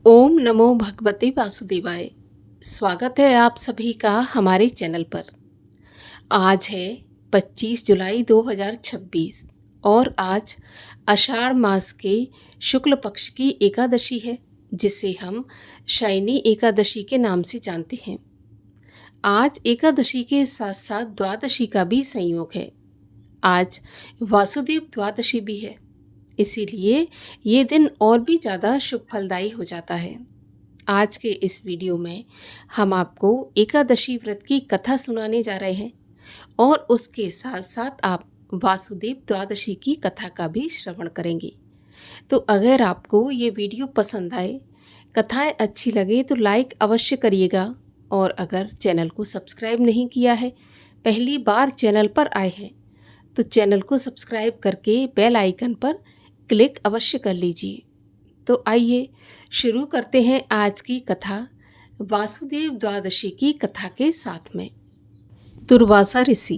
ओम नमो भगवते वासुदेवाय। स्वागत है आप सभी का हमारे चैनल पर। आज है 25 जुलाई 2026 और आज आषाढ़ मास के शुक्ल पक्ष की एकादशी है, जिसे हम शयनी एकादशी के नाम से जानते हैं। आज एकादशी के साथ साथ द्वादशी का भी संयोग है। आज वासुदेव द्वादशी भी है, इसीलिए ये दिन और भी ज़्यादा शुभ फलदायी हो जाता है। आज के इस वीडियो में हम आपको एकादशी व्रत की कथा सुनाने जा रहे हैं और उसके साथ साथ आप वासुदेव द्वादशी की कथा का भी श्रवण करेंगे। तो अगर आपको ये वीडियो पसंद आए, कथाएं अच्छी लगे तो लाइक अवश्य करिएगा, और अगर चैनल को सब्सक्राइब नहीं किया है, पहली बार चैनल पर आए हैं, तो चैनल को सब्सक्राइब करके बेल आइकन पर क्लिक अवश्य कर लीजिए। तो आइए शुरू करते हैं आज की कथा वासुदेव द्वादशी की कथा के साथ में। दुर्वासा ऋषि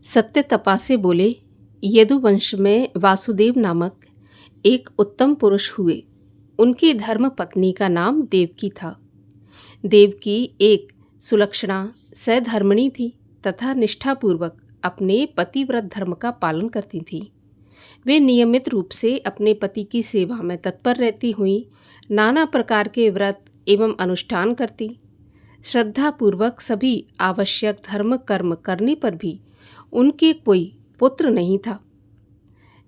सत्य तपा से बोले, यदुवंश में वासुदेव नामक एक उत्तम पुरुष हुए। उनकी धर्म पत्नी का नाम देवकी था। देवकी एक सुलक्षणा सधर्मिणी थी तथा निष्ठापूर्वक अपने पतिव्रत धर्म का पालन करती थी। वे नियमित रूप से अपने पति की सेवा में तत्पर रहती हुई नाना प्रकार के व्रत एवं अनुष्ठान करती। श्रद्धापूर्वक सभी आवश्यक धर्म कर्म करने पर भी उनके कोई पुत्र नहीं था।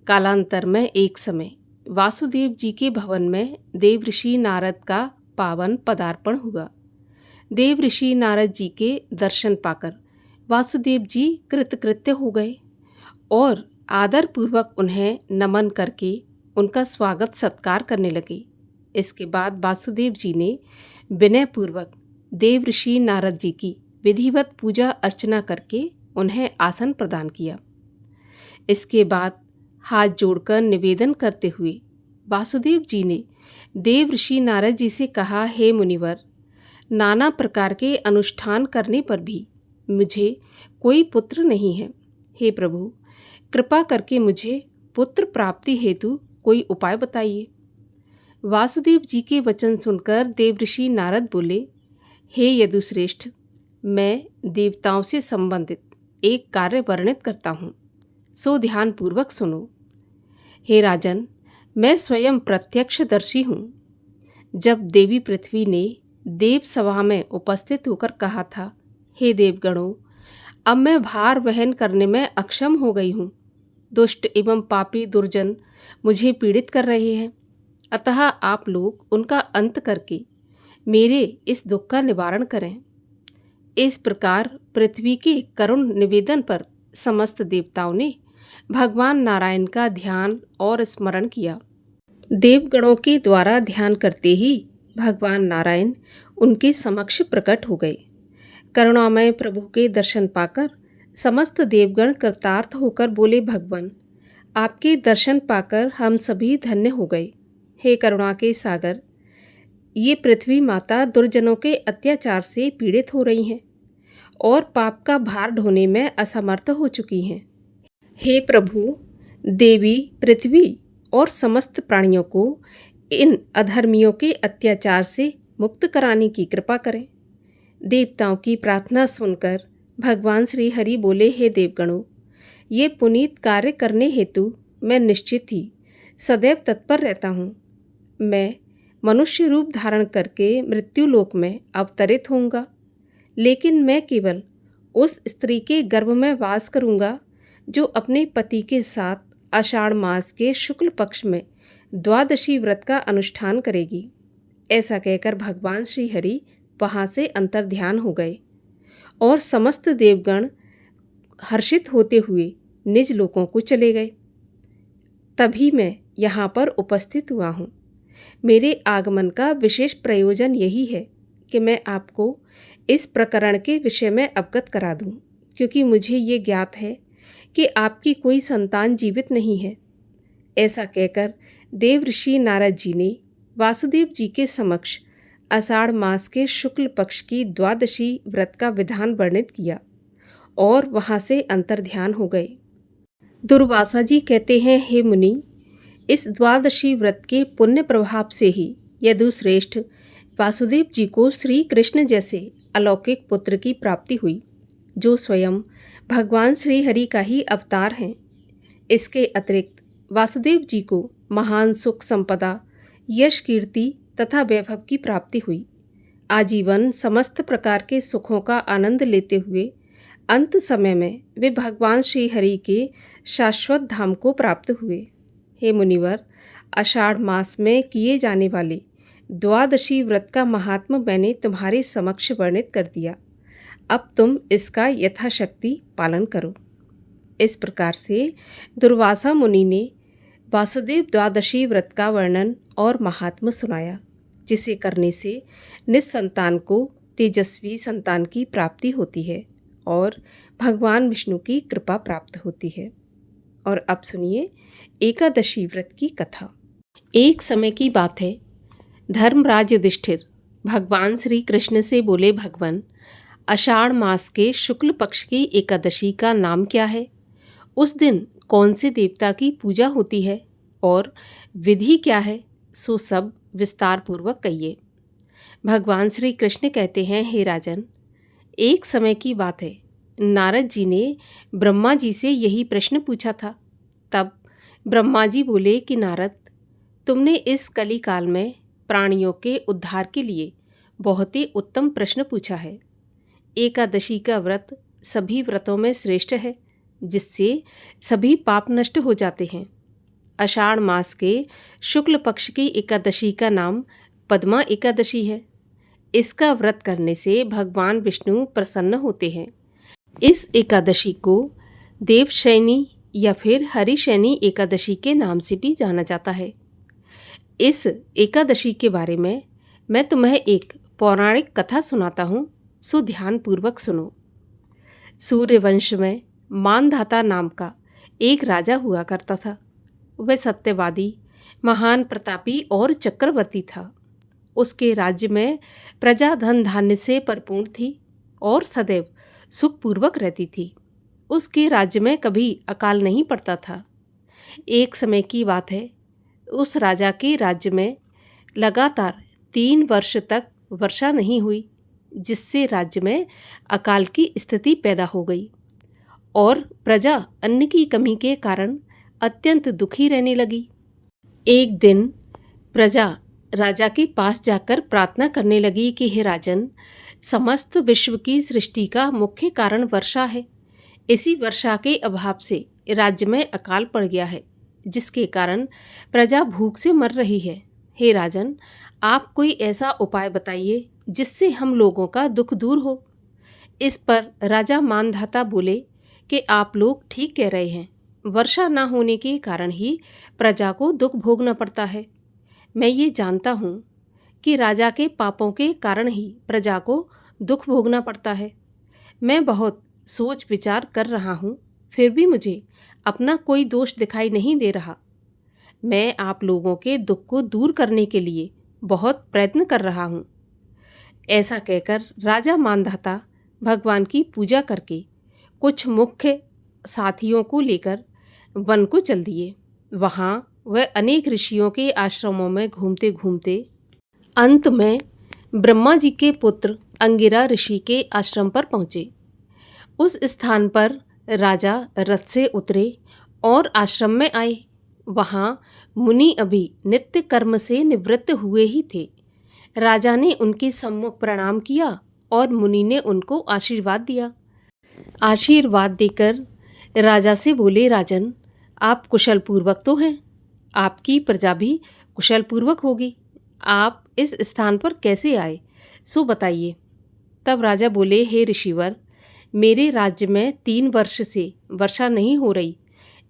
कालांतर में एक समय वासुदेव जी के भवन में देवऋषि नारद का पावन पदार्पण हुआ। देवऋषि नारद जी के दर्शन पाकर वासुदेव जी कृतकृत्य हो गए और आदर पूर्वक उन्हें नमन करके उनका स्वागत सत्कार करने लगे। इसके बाद वासुदेव जी ने विनयपूर्वक देवऋषि नारद जी की विधिवत पूजा अर्चना करके उन्हें आसन प्रदान किया। इसके बाद हाथ जोड़कर निवेदन करते हुए वासुदेव जी ने देवऋषि नारद जी से कहा, हे मुनिवर, नाना प्रकार के अनुष्ठान करने पर भी मुझे कोई पुत्र नहीं है। हे प्रभु, कृपा करके मुझे पुत्र प्राप्ति हेतु कोई उपाय बताइए। वासुदेव जी के वचन सुनकर देवऋषि नारद बोले, हे यदुश्रेष्ठ, मैं देवताओं से संबंधित एक कार्य वर्णित करता हूँ, सो ध्यानपूर्वक सुनो। हे राजन, मैं स्वयं प्रत्यक्षदर्शी हूँ। जब देवी पृथ्वी ने देव सभा में उपस्थित होकर कहा था, हे देवगणों, अब मैं भार वहन करने में अक्षम हो गई हूँ। दुष्ट एवं पापी दुर्जन मुझे पीड़ित कर रहे हैं, अतः आप लोग उनका अंत करके मेरे इस दुख का निवारण करें। इस प्रकार पृथ्वी के करुण निवेदन पर समस्त देवताओं ने भगवान नारायण का ध्यान और स्मरण किया। देवगणों के द्वारा ध्यान करते ही भगवान नारायण उनके समक्ष प्रकट हो गए। करुणामय प्रभु के दर्शन पाकर समस्त देवगण कृतार्थ होकर बोले, भगवान, आपके दर्शन पाकर हम सभी धन्य हो गए। हे करुणा के सागर, ये पृथ्वी माता दुर्जनों के अत्याचार से पीड़ित हो रही हैं और पाप का भार ढोने में असमर्थ हो चुकी हैं। हे प्रभु, देवी पृथ्वी और समस्त प्राणियों को इन अधर्मियों के अत्याचार से मुक्त कराने की कृपा करें। देवताओं की प्रार्थना सुनकर भगवान श्री हरि बोले, हे देवगणों, ये पुनीत कार्य करने हेतु मैं निश्चित ही सदैव तत्पर रहता हूँ। मैं मनुष्य रूप धारण करके मृत्युलोक में अवतरित होऊंगा, लेकिन मैं केवल उस स्त्री के गर्भ में वास करूंगा जो अपने पति के साथ आषाढ़ मास के शुक्ल पक्ष में द्वादशी व्रत का अनुष्ठान करेगी। ऐसा कहकर भगवान श्री हरि वहाँ से अंतर्ध्यान हो गए और समस्त देवगण हर्षित होते हुए निज लोकों को चले गए। तभी मैं यहाँ पर उपस्थित हुआ हूँ। मेरे आगमन का विशेष प्रयोजन यही है कि मैं आपको इस प्रकरण के विषय में अवगत करा दूँ, क्योंकि मुझे ये ज्ञात है कि आपकी कोई संतान जीवित नहीं है। ऐसा कहकर देवऋषि नारद जी ने वासुदेव जी के समक्ष आषाढ़ मास के शुक्ल पक्ष की द्वादशी व्रत का विधान वर्णित किया और वहाँ से अंतर्ध्यान हो गए। दुर्वासा जी कहते हैं, हे मुनि, इस द्वादशी व्रत के पुण्य प्रभाव से ही यदुश्रेष्ठ, वासुदेव जी को श्री कृष्ण जैसे अलौकिक पुत्र की प्राप्ति हुई जो स्वयं भगवान श्री हरि का ही अवतार हैं। इसके अतिरिक्त वासुदेव जी को महान सुख संपदा, यश, कीर्ति तथा वैभव की प्राप्ति हुई। आजीवन समस्त प्रकार के सुखों का आनंद लेते हुए अंत समय में वे भगवान श्री हरि के शाश्वत धाम को प्राप्त हुए। हे मुनिवर, आषाढ़ मास में किए जाने वाले द्वादशी व्रत का महात्म्य मैंने तुम्हारे समक्ष वर्णित कर दिया। अब तुम इसका यथाशक्ति पालन करो। इस प्रकार से दुर्वासा मुनि ने वासुदेव द्वादशी व्रत का वर्णन और महात्म्य सुनाया, जिसे करने से निस्संतान को तेजस्वी संतान की प्राप्ति होती है और भगवान विष्णु की कृपा प्राप्त होती है। और अब सुनिए एकादशी व्रत की कथा। एक समय की बात है, धर्मराज युधिष्ठिर भगवान श्री कृष्ण से बोले, भगवान, आषाढ़ मास के शुक्ल पक्ष की एकादशी का नाम क्या है? उस दिन कौन से देवता की पूजा होती है और विधि क्या है? सो सब विस्तार पूर्वक कहिए। भगवान श्री कृष्ण कहते हैं, हे राजन, एक समय की बात है, नारद जी ने ब्रह्मा जी से यही प्रश्न पूछा था। तब ब्रह्मा जी बोले कि नारद, तुमने इस कली काल में प्राणियों के उद्धार के लिए बहुत ही उत्तम प्रश्न पूछा है। एकादशी का व्रत सभी व्रतों में श्रेष्ठ है, जिससे सभी पाप नष्ट हो जाते हैं। आषाढ़ मास के शुक्ल पक्ष की एकादशी का नाम पद्मा एकादशी है। इसका व्रत करने से भगवान विष्णु प्रसन्न होते हैं। इस एकादशी को देवशयनी या फिर हरिशयनी एकादशी के नाम से भी जाना जाता है। इस एकादशी के बारे में मैं तुम्हें एक पौराणिक कथा सुनाता हूँ, सो ध्यानपूर्वक सुनो। सूर्यवंश में मानधाता नाम का एक राजा हुआ करता था। वह सत्यवादी, महान प्रतापी और चक्रवर्ती था। उसके राज्य में प्रजा धन धान्य से परिपूर्ण थी और सदैव सुखपूर्वक रहती थी। उसके राज्य में कभी अकाल नहीं पड़ता था। एक समय की बात है, उस राजा के राज्य में लगातार 3 वर्ष तक वर्षा नहीं हुई, जिससे राज्य में अकाल की स्थिति पैदा हो गई और प्रजा अन्न की कमी के कारण अत्यंत दुखी रहने लगी। एक दिन प्रजा राजा के पास जाकर प्रार्थना करने लगी कि हे राजन, समस्त विश्व की सृष्टि का मुख्य कारण वर्षा है। इसी वर्षा के अभाव से राज्य में अकाल पड़ गया है, जिसके कारण प्रजा भूख से मर रही है। हे राजन, आप कोई ऐसा उपाय बताइए जिससे हम लोगों का दुख दूर हो। इस पर राजा मानधाता बोले कि आप लोग ठीक कह रहे हैं, वर्षा न होने के कारण ही प्रजा को दुख भोगना पड़ता है। मैं ये जानता हूँ कि राजा के पापों के कारण ही प्रजा को दुख भोगना पड़ता है। मैं बहुत सोच विचार कर रहा हूँ, फिर भी मुझे अपना कोई दोष दिखाई नहीं दे रहा। मैं आप लोगों के दुख को दूर करने के लिए बहुत प्रयत्न कर रहा हूँ। ऐसा कहकर राजा मानधाता भगवान की पूजा करके कुछ मुख्य साथियों को लेकर वन को चल दिए। वहाँ वह अनेक ऋषियों के आश्रमों में घूमते घूमते अंत में ब्रह्मा जी के पुत्र अंगिरा ऋषि के आश्रम पर पहुँचे। उस स्थान पर राजा रथ से उतरे और आश्रम में आए। वहाँ मुनि अभी नित्य कर्म से निवृत्त हुए ही थे। राजा ने उनके सम्मुख प्रणाम किया और मुनि ने उनको आशीर्वाद दिया। आशीर्वाद देकर राजा से बोले, राजन, आप कुशल पूर्वक तो हैं, आपकी प्रजा भी कुशल पूर्वक होगी। आप इस स्थान पर कैसे आए, सो बताइए। तब राजा बोले, हे ऋषिवर, मेरे राज्य में 3 वर्ष से वर्षा नहीं हो रही,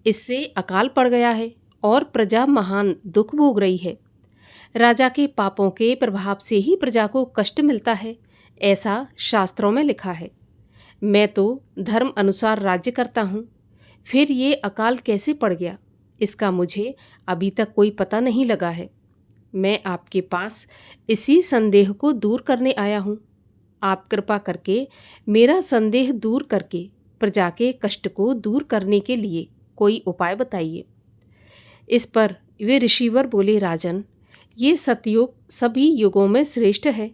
इससे अकाल पड़ गया है और प्रजा महान दुख भोग रही है। राजा के पापों के प्रभाव से ही प्रजा को कष्ट मिलता है, ऐसा शास्त्रों में लिखा है। मैं तो धर्म अनुसार राज्य करता हूँ, फिर ये अकाल कैसे पड़ गया, इसका मुझे अभी तक कोई पता नहीं लगा है। मैं आपके पास इसी संदेह को दूर करने आया हूँ। आप कृपा करके मेरा संदेह दूर करके प्रजा के कष्ट को दूर करने के लिए कोई उपाय बताइए। इस पर वे ऋषिवर बोले, राजन, ये सतयुग सभी युगों में श्रेष्ठ है।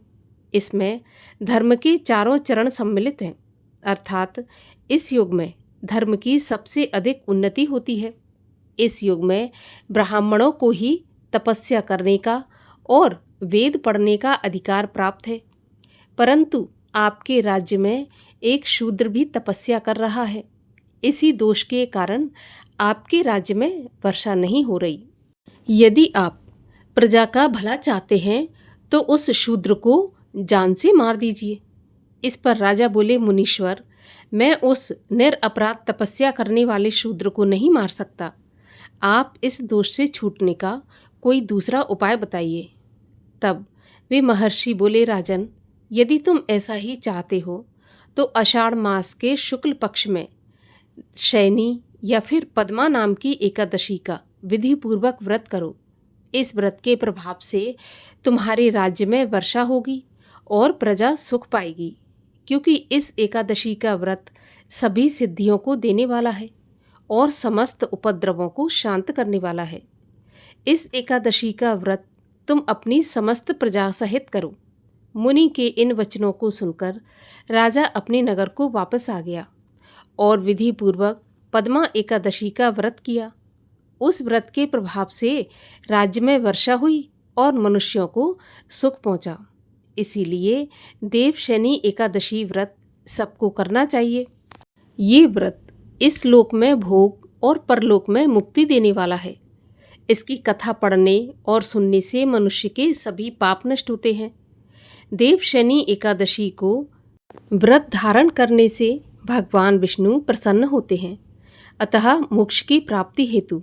इसमें धर्म के चारों चरण सम्मिलित हैं, अर्थात इस युग में धर्म की सबसे अधिक उन्नति होती है। इस युग में ब्राह्मणों को ही तपस्या करने का और वेद पढ़ने का अधिकार प्राप्त है, परंतु आपके राज्य में एक शूद्र भी तपस्या कर रहा है। इसी दोष के कारण आपके राज्य में वर्षा नहीं हो रही। यदि आप प्रजा का भला चाहते हैं तो उस शूद्र को जान से मार दीजिए। इस पर राजा बोले, मुनीश्वर, मैं उस निरपराध तपस्या करने वाले शूद्र को नहीं मार सकता। आप इस दोष से छूटने का कोई दूसरा उपाय बताइए। तब वे महर्षि बोले, राजन, यदि तुम ऐसा ही चाहते हो तो आषाढ़ मास के शुक्ल पक्ष में शयनी या फिर पद्मा नाम की एकादशी का विधिपूर्वक व्रत करो। इस व्रत के प्रभाव से तुम्हारे राज्य में वर्षा होगी और प्रजा सुख पाएगी, क्योंकि इस एकादशी का व्रत सभी सिद्धियों को देने वाला है और समस्त उपद्रवों को शांत करने वाला है। इस एकादशी का व्रत तुम अपनी समस्त प्रजा सहित करो। मुनि के इन वचनों को सुनकर राजा अपने नगर को वापस आ गया और विधि पूर्वक पद्मा एकादशी का व्रत किया। उस व्रत के प्रभाव से राज्य में वर्षा हुई और मनुष्यों को सुख पहुंचा। इसीलिए देवशयनी एकादशी व्रत सबको करना चाहिए। ये व्रत इस लोक में भोग और परलोक में मुक्ति देने वाला है। इसकी कथा पढ़ने और सुनने से मनुष्य के सभी पाप नष्ट होते हैं। देवशयनी एकादशी को व्रत धारण करने से भगवान विष्णु प्रसन्न होते हैं। अतः मोक्ष की प्राप्ति हेतु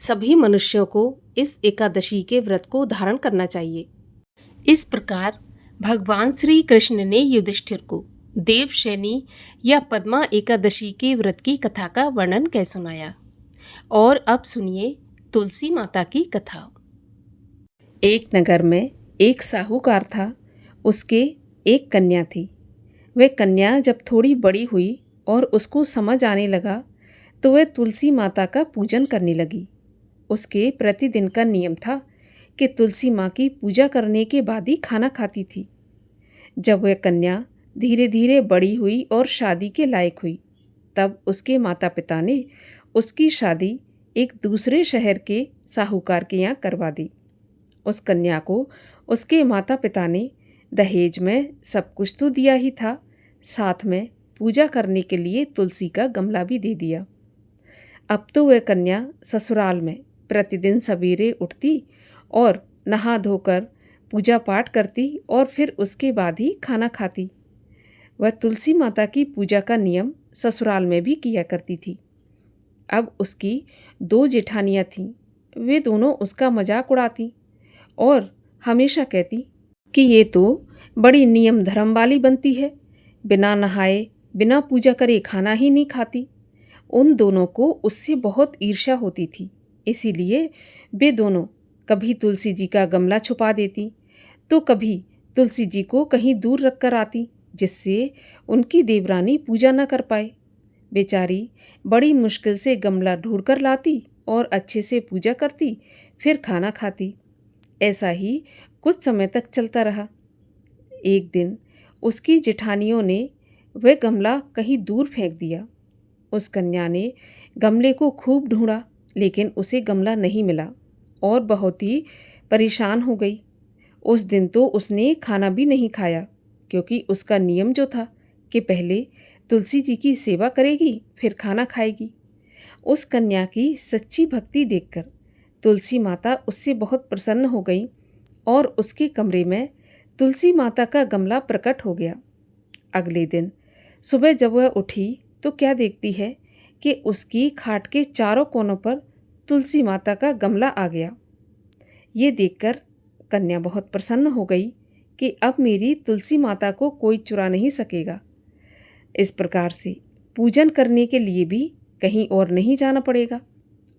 सभी मनुष्यों को इस एकादशी के व्रत को धारण करना चाहिए। इस प्रकार भगवान श्री कृष्ण ने युधिष्ठिर को देवशयनी या पद्मा एकादशी के व्रत की कथा का वर्णन कह सुनाया। और अब सुनिए तुलसी माता की कथा। एक नगर में एक साहूकार था। उसके एक कन्या थी। वह कन्या जब थोड़ी बड़ी हुई और उसको समझ आने लगा तो वह तुलसी माता का पूजन करने लगी। उसके प्रतिदिन का नियम था कि तुलसी माँ की पूजा करने के बाद ही खाना खाती थी। जब वह कन्या धीरे धीरे बड़ी हुई और शादी के लायक हुई, तब उसके माता पिता ने उसकी शादी एक दूसरे शहर के साहूकार के यहाँ करवा दी। उस कन्या को उसके माता पिता ने दहेज में सब कुछ तो दिया ही था, साथ में पूजा करने के लिए तुलसी का गमला भी दे दिया। अब तो वह कन्या ससुराल में प्रतिदिन सवेरे उठती और नहा धोकर पूजा पाठ करती और फिर उसके बाद ही खाना खाती। वह तुलसी माता की पूजा का नियम ससुराल में भी किया करती थी। अब उसकी 2 जेठानियाँ थीं। वे दोनों उसका मजाक उड़ाती और हमेशा कहती कि ये तो बड़ी नियम धर्म वाली बनती है, बिना नहाए बिना पूजा करे खाना ही नहीं खाती। उन दोनों को उससे बहुत ईर्ष्या होती थी। इसीलिए वे दोनों कभी तुलसी जी का गमला छुपा देती तो कभी तुलसी जी को कहीं दूर रख कर आती, जिससे उनकी देवरानी पूजा न कर पाए। बेचारी बड़ी मुश्किल से गमला ढूंढ कर लाती और अच्छे से पूजा करती, फिर खाना खाती। ऐसा ही कुछ समय तक चलता रहा। एक दिन उसकी जेठानियों ने वह गमला कहीं दूर फेंक दिया। उस कन्या ने गमले को खूब ढूंढा, लेकिन उसे गमला नहीं मिला और बहुत ही परेशान हो गई। उस दिन तो उसने खाना भी नहीं खाया, क्योंकि उसका नियम जो था कि पहले तुलसी जी की सेवा करेगी फिर खाना खाएगी। उस कन्या की सच्ची भक्ति देखकर तुलसी माता उससे बहुत प्रसन्न हो गई और उसके कमरे में तुलसी माता का गमला प्रकट हो गया। अगले दिन सुबह जब वह उठी तो क्या देखती है कि उसकी खाट के चारों कोनों पर तुलसी माता का गमला आ गया। ये देखकर कन्या बहुत प्रसन्न हो गई कि अब मेरी तुलसी माता को कोई चुरा नहीं सकेगा। इस प्रकार से पूजन करने के लिए भी कहीं और नहीं जाना पड़ेगा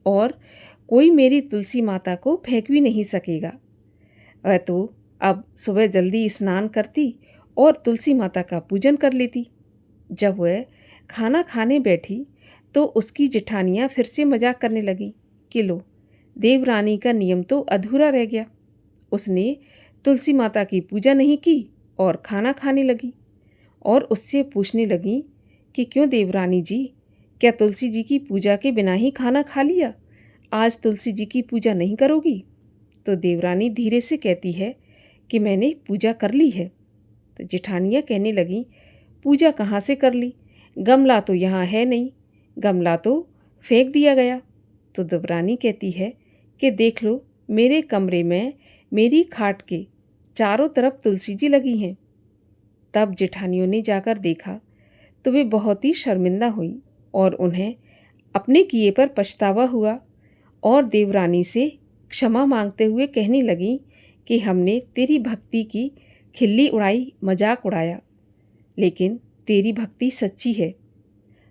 और कोई मेरी तुलसी माता को फेंक भी नहीं सकेगा। वह तो अब सुबह जल्दी स्नान करती और तुलसी माता का पूजन कर लेती। जब वह खाना खाने बैठी तो उसकी जेठानियाँ फिर से मजाक करने लगी कि लो, देवरानी का नियम तो अधूरा रह गया। उसने तुलसी माता की पूजा नहीं की और खाना खाने लगी और उससे पूछने लगी कि क्यों देवरानी जी, क्या तुलसी जी की पूजा के बिना ही खाना खा लिया? आज तुलसी जी की पूजा नहीं करोगी? तो देवरानी धीरे से कहती है कि मैंने पूजा कर ली है। तो जेठानियाँ कहने लगी, पूजा कहाँ से कर ली? गमला तो यहाँ है नहीं, गमला तो फेंक दिया गया। तो देवरानी कहती है कि देख लो, मेरे कमरे में मेरी खाट के चारों तरफ तुलसी जी लगी हैं। तब जेठानियों ने जाकर देखा तो वे बहुत ही शर्मिंदा हुई और उन्हें अपने किए पर पछतावा हुआ और देवरानी से क्षमा मांगते हुए कहने लगी कि हमने तेरी भक्ति की खिल्ली उड़ाई, मजाक उड़ाया, लेकिन तेरी भक्ति सच्ची है।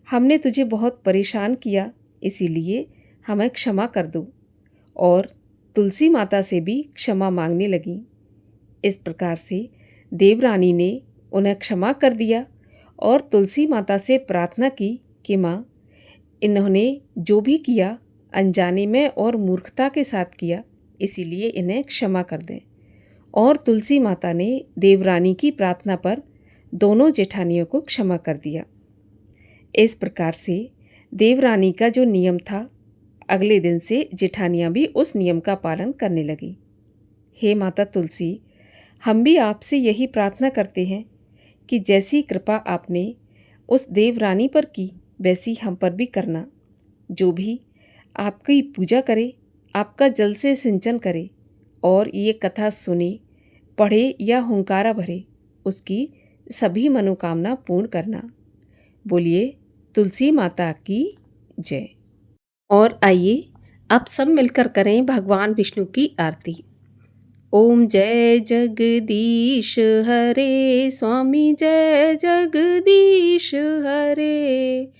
हमने तुझे बहुत परेशान किया, इसीलिए हमें क्षमा कर दो। और तुलसी माता से भी क्षमा मांगने लगी। इस प्रकार से देवरानी ने उन्हें क्षमा कर दिया और तुलसी माता से प्रार्थना की कि माँ, इन्होंने जो भी किया अनजाने में और मूर्खता के साथ किया, इसीलिए इन्हें क्षमा कर दें। और तुलसी माता ने देवरानी की प्रार्थना पर दोनों जेठानियों को क्षमा कर दिया। इस प्रकार से देवरानी का जो नियम था, अगले दिन से जेठानियाँ भी उस नियम का पालन करने लगी। हे माता तुलसी, हम भी आपसे यही प्रार्थना करते हैं कि जैसी कृपा आपने उस देवरानी पर की, वैसी हम पर भी करना। जो भी आपकी पूजा करे, आपका जल से सिंचन करे और ये कथा सुने, पढ़े या हुंकारा भरे, उसकी सभी मनोकामना पूर्ण करना। बोलिए तुलसी माता की जय। और आइए अब सब मिलकर करें भगवान विष्णु की आरती। ओम जय जगदीश हरे, स्वामी जय जगदीश हरे।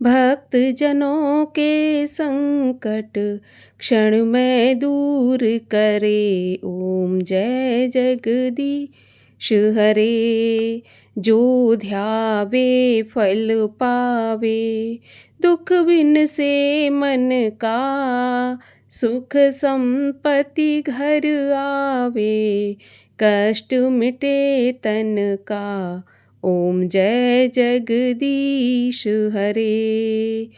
भक्त जनों के संकट क्षण में दूर करे। ओम जय जगदीश हरे। जो ध्यावे फल पावे, दुख बिन से मन का, सुख संपत्ति घर आवे, कष्ट मिटे तन का। ओम जय जगदीश हरे।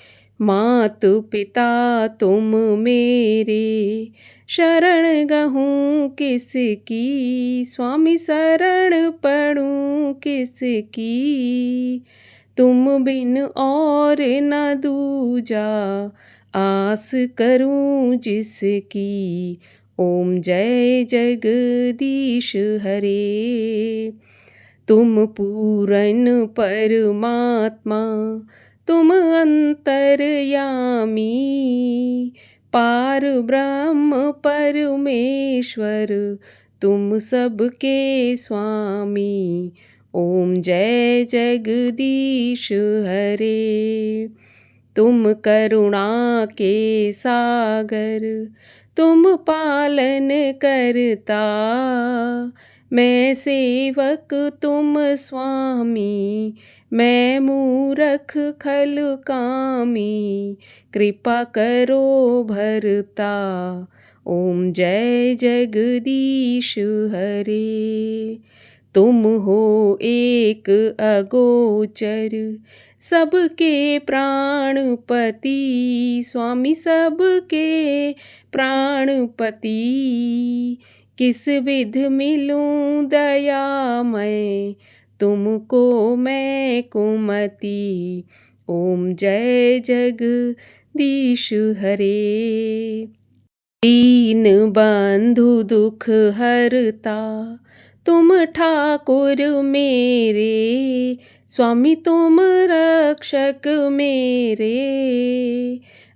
मातु पिता तुम मेरे, शरण गहूँ किसकी, स्वामी शरण पढ़ूँ किसकी। तुम बिन और न दूजा, आस करूं जिसकी। ओम जय जगदीश हरे। तुम पूरन परमात्मा, तुम अंतर्यामी, पार ब्रह्म परमेश्वर, तुम सबके स्वामी। ओम जय जगदीश हरे। तुम करुणा के सागर, तुम पालन करता, मैं सेवक तुम स्वामी, मैं मूरख खल कामी, कृपा करो भरता। ओम जय जगदीश हरे। तुम हो एक अगोचर, सबके प्राणपति, स्वामी सबके प्राणपति। किस विध मिलूं दयामय, तुमको मैं कुमति। ओम जय जगदीश हरे। दीन बंधु दुख हरता, तुम ठाकुर मेरे, स्वामी तुम रक्षक मेरे।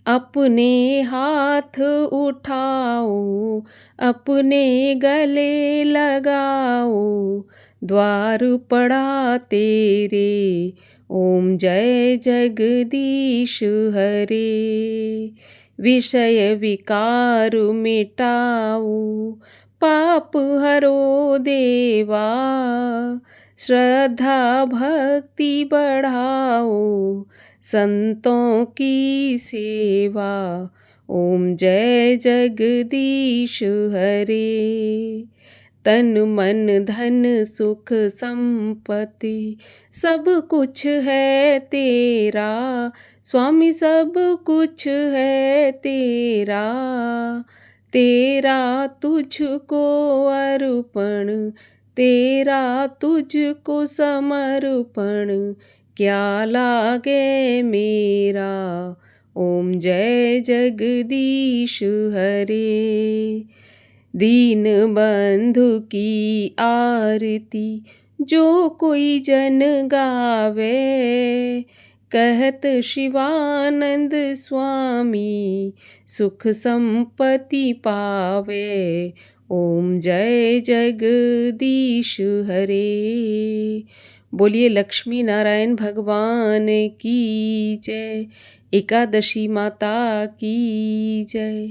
अपने हाथ उठाओ, अपने गले लगाओ, द्वार पड़ा तेरे। ओम जय जगदीश हरे। विषय विकार मिटाओ, पाप हरो देवा, श्रद्धा भक्ति बढ़ाओ, संतों की सेवा। ओम जय जगदीश हरे। तन मन धन सुख संपत्ति सब कुछ है तेरा, स्वामी सब कुछ है तेरा। तेरा तुझको अर्पण, तेरा तुझको समर्पण, क्या लागे मेरा। ओम जय जगदीश हरे। दीन बंधु की आरती जो कोई जन गावे, कहत शिवानंद स्वामी सुख संपत्ति पावे। ओम जय जगदीश हरे। बोलिए लक्ष्मी नारायण भगवान की जय। एकादशी माता की जय।